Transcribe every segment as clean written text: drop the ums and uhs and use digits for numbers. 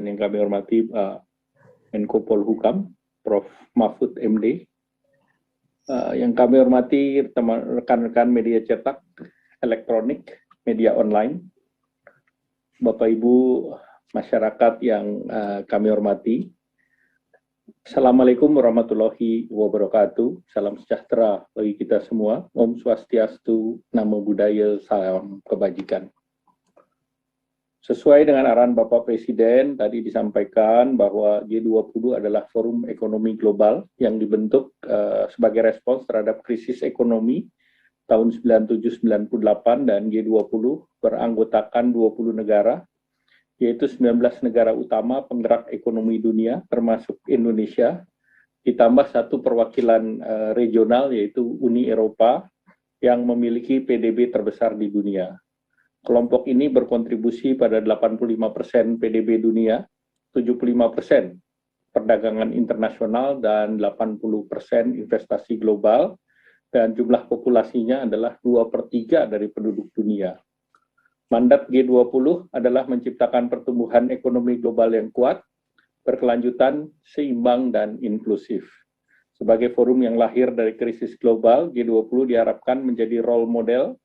Yang kami hormati Menko Polhukam, Prof. Mahfud MD. Yang kami hormati rekan-rekan media cetak, elektronik, media online, Bapak Ibu masyarakat yang kami hormati. Assalamualaikum warahmatullahi wabarakatuh. Salam sejahtera bagi kita semua. Om Swastiastu, Namo Buddhaya, salam kebajikan. Sesuai dengan arahan Bapak Presiden, tadi disampaikan bahwa G20 adalah forum ekonomi global yang dibentuk sebagai respons terhadap krisis ekonomi tahun 97-98, dan G20 beranggotakan 20 negara, yaitu 19 negara utama penggerak ekonomi dunia, termasuk Indonesia, ditambah satu perwakilan regional, yaitu Uni Eropa, yang memiliki PDB terbesar di dunia. Kelompok ini berkontribusi pada 85% PDB dunia, 75% perdagangan internasional, dan 80% investasi global, dan jumlah populasinya adalah 2/3 dari penduduk dunia. Mandat G20 adalah menciptakan pertumbuhan ekonomi global yang kuat, berkelanjutan, seimbang, dan inklusif. Sebagai forum yang lahir dari krisis global, G20 diharapkan menjadi role model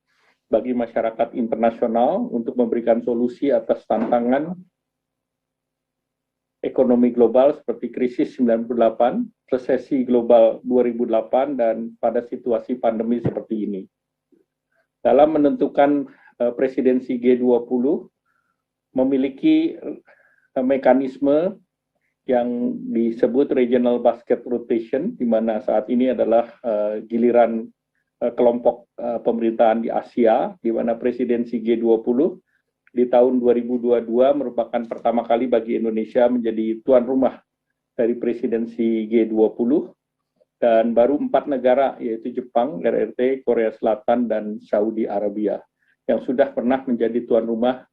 bagi masyarakat internasional untuk memberikan solusi atas tantangan ekonomi global seperti krisis 98, resesi global 2008, dan pada situasi pandemi seperti ini. Dalam menentukan presidensi G20, memiliki mekanisme yang disebut regional basket rotation, di mana saat ini adalah giliran kelompok pemerintahan di Asia, di mana presidensi G20 di tahun 2022 merupakan pertama kali bagi Indonesia menjadi tuan rumah dari presidensi G20, dan baru 4 negara, yaitu Jepang, RRT, Korea Selatan, dan Saudi Arabia, yang sudah pernah menjadi tuan rumah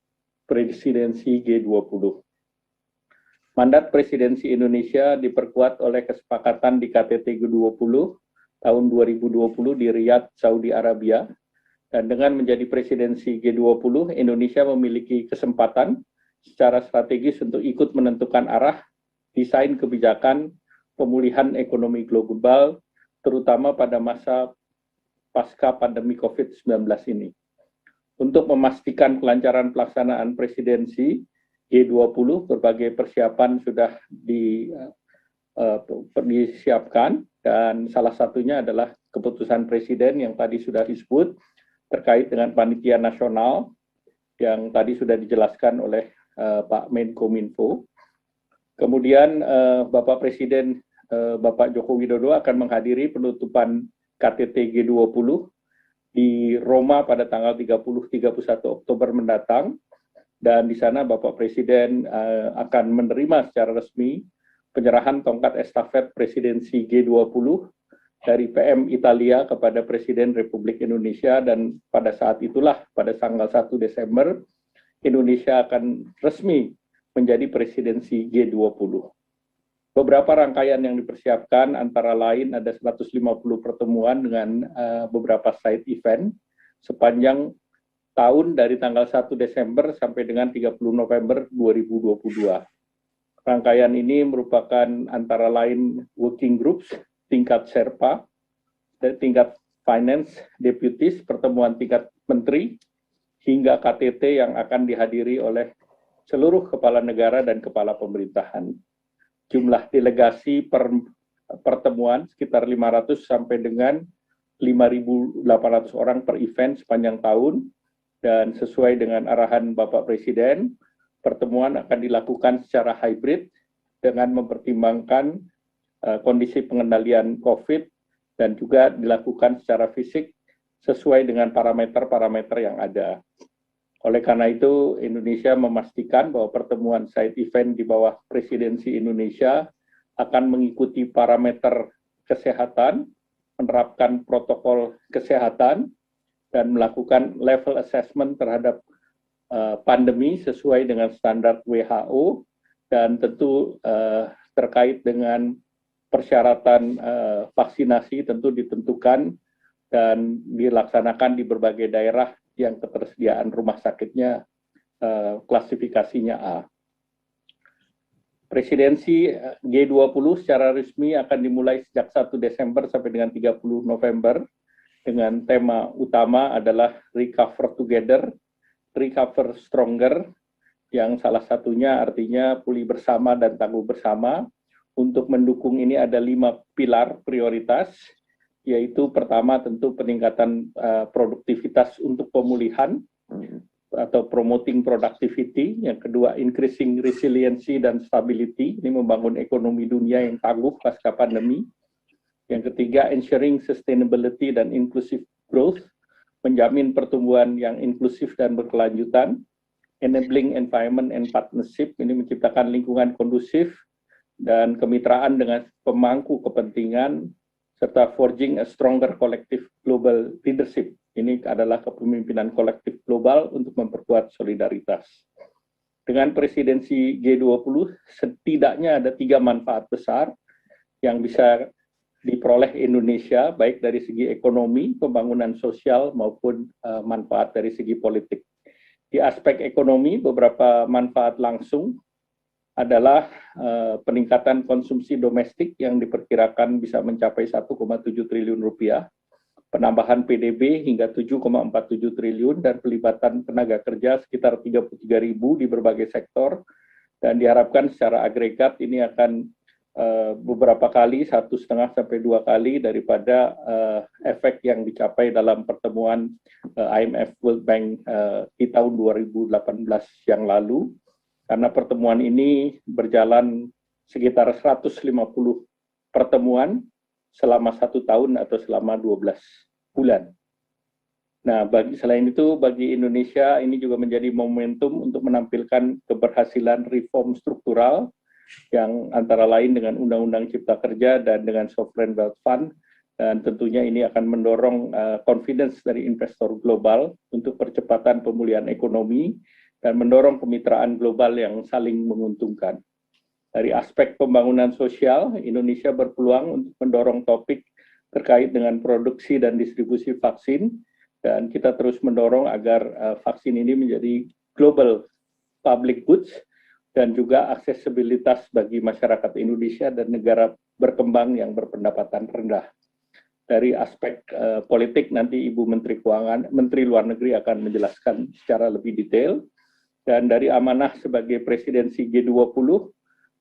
presidensi G20. Mandat presidensi Indonesia diperkuat oleh kesepakatan di KTT G20 tahun 2020 di Riyadh, Saudi Arabia, dan dengan menjadi presidensi G20, Indonesia memiliki kesempatan secara strategis untuk ikut menentukan arah desain kebijakan pemulihan ekonomi global, terutama pada masa pasca pandemi COVID-19 ini. Untuk memastikan kelancaran pelaksanaan presidensi G20, berbagai persiapan sudah disiapkan, dan salah satunya adalah keputusan Presiden yang tadi sudah disebut terkait dengan panitia nasional yang tadi sudah dijelaskan oleh Pak Menkominfo. Kemudian Bapak Presiden Bapak Joko Widodo akan menghadiri penutupan KTT G20 di Roma pada tanggal 30-31 Oktober mendatang, dan di sana Bapak Presiden akan menerima secara resmi penyerahan tongkat estafet presidensi G20 dari PM Italia kepada Presiden Republik Indonesia, dan pada saat itulah, pada tanggal 1 Desember, Indonesia akan resmi menjadi presidensi G20. Beberapa rangkaian yang dipersiapkan antara lain ada 150 pertemuan dengan beberapa side event sepanjang tahun dari tanggal 1 Desember sampai dengan 30 November 2022. Rangkaian ini merupakan antara lain working groups, tingkat Sherpa, dan tingkat finance deputies, pertemuan tingkat menteri, hingga KTT yang akan dihadiri oleh seluruh kepala negara dan kepala pemerintahan. Jumlah delegasi pertemuan sekitar 500 sampai dengan 5.800 orang per event sepanjang tahun, dan sesuai dengan arahan Bapak Presiden, pertemuan akan dilakukan secara hybrid dengan mempertimbangkan kondisi pengendalian COVID, dan juga dilakukan secara fisik sesuai dengan parameter-parameter yang ada. Oleh karena itu, Indonesia memastikan bahwa pertemuan side event di bawah presidensi Indonesia akan mengikuti parameter kesehatan, menerapkan protokol kesehatan, dan melakukan level assessment terhadap pandemi sesuai dengan standar WHO, dan tentu terkait dengan persyaratan vaksinasi tentu ditentukan dan dilaksanakan di berbagai daerah yang ketersediaan rumah sakitnya klasifikasinya A. Presidensi G20 secara resmi akan dimulai sejak 1 Desember sampai dengan 30 November dengan tema utama adalah Recover Together, Recover Stronger, yang salah satunya artinya pulih bersama dan tangguh bersama. Untuk mendukung ini ada 5 pilar prioritas, yaitu pertama tentu peningkatan produktivitas untuk pemulihan atau promoting productivity, yang kedua increasing resiliency dan stability, ini membangun ekonomi dunia yang tangguh pasca pandemi, yang ketiga ensuring sustainability dan inclusive growth, menjamin pertumbuhan yang inklusif dan berkelanjutan, enabling environment and partnership, ini menciptakan lingkungan kondusif dan kemitraan dengan pemangku kepentingan, serta forging a stronger collective global leadership. Ini adalah kepemimpinan kolektif global untuk memperkuat solidaritas. Dengan presidensi G20, setidaknya ada 3 manfaat besar yang bisa diperoleh Indonesia, baik dari segi ekonomi, pembangunan sosial, maupun manfaat dari segi politik. Di aspek ekonomi, beberapa manfaat langsung adalah peningkatan konsumsi domestik yang diperkirakan bisa mencapai 1,7 triliun rupiah, penambahan PDB hingga 7,47 triliun, dan pelibatan tenaga kerja sekitar 33.000 di berbagai sektor, dan diharapkan secara agregat ini akan beberapa kali, 1,5 sampai 2 kali daripada efek yang dicapai dalam pertemuan IMF World Bank di tahun 2018 yang lalu. Karena pertemuan ini berjalan sekitar 150 pertemuan selama 1 tahun atau selama 12 bulan. Nah, selain itu, bagi Indonesia ini juga menjadi momentum untuk menampilkan keberhasilan reform struktural yang antara lain dengan Undang-Undang Cipta Kerja dan dengan Sovereign Wealth Fund, dan tentunya ini akan mendorong confidence dari investor global untuk percepatan pemulihan ekonomi dan mendorong kemitraan global yang saling menguntungkan. Dari aspek pembangunan sosial, Indonesia berpeluang untuk mendorong topik terkait dengan produksi dan distribusi vaksin, dan kita terus mendorong agar vaksin ini menjadi global public goods dan juga aksesibilitas bagi masyarakat Indonesia dan negara berkembang yang berpendapatan rendah. Dari aspek politik, nanti Ibu Menteri Keuangan, Menteri Luar Negeri akan menjelaskan secara lebih detail. Dan dari amanah sebagai presidensi G20,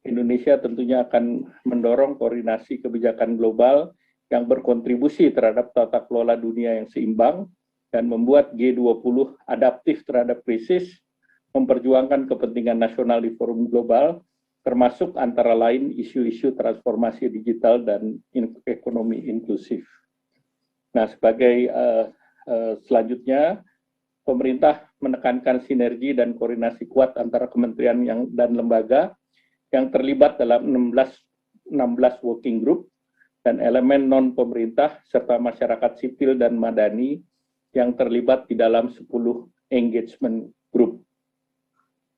Indonesia tentunya akan mendorong koordinasi kebijakan global yang berkontribusi terhadap tata kelola dunia yang seimbang dan membuat G20 adaptif terhadap krisis, memperjuangkan kepentingan nasional di forum global, termasuk antara lain isu-isu transformasi digital dan ekonomi inklusif. Nah, sebagai selanjutnya, pemerintah menekankan sinergi dan koordinasi kuat antara kementerian dan lembaga yang terlibat dalam 16 working group dan elemen non-pemerintah serta masyarakat sipil dan madani yang terlibat di dalam 10 engagement group.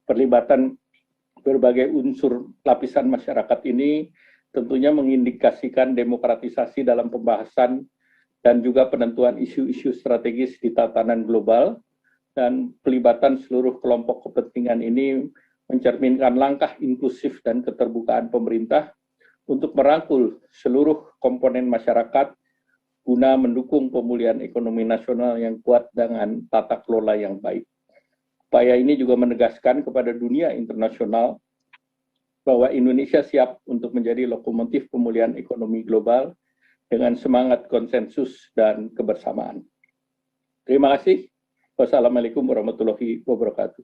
Perlibatan berbagai unsur lapisan masyarakat ini tentunya mengindikasikan demokratisasi dalam pembahasan dan juga penentuan isu-isu strategis di tatanan global, dan pelibatan seluruh kelompok kepentingan ini mencerminkan langkah inklusif dan keterbukaan pemerintah untuk merangkul seluruh komponen masyarakat guna mendukung pemulihan ekonomi nasional yang kuat dengan tata kelola yang baik. Upaya ini juga menegaskan kepada dunia internasional bahwa Indonesia siap untuk menjadi lokomotif pemulihan ekonomi global dengan semangat konsensus dan kebersamaan. Terima kasih. Wassalamualaikum warahmatullahi wabarakatuh.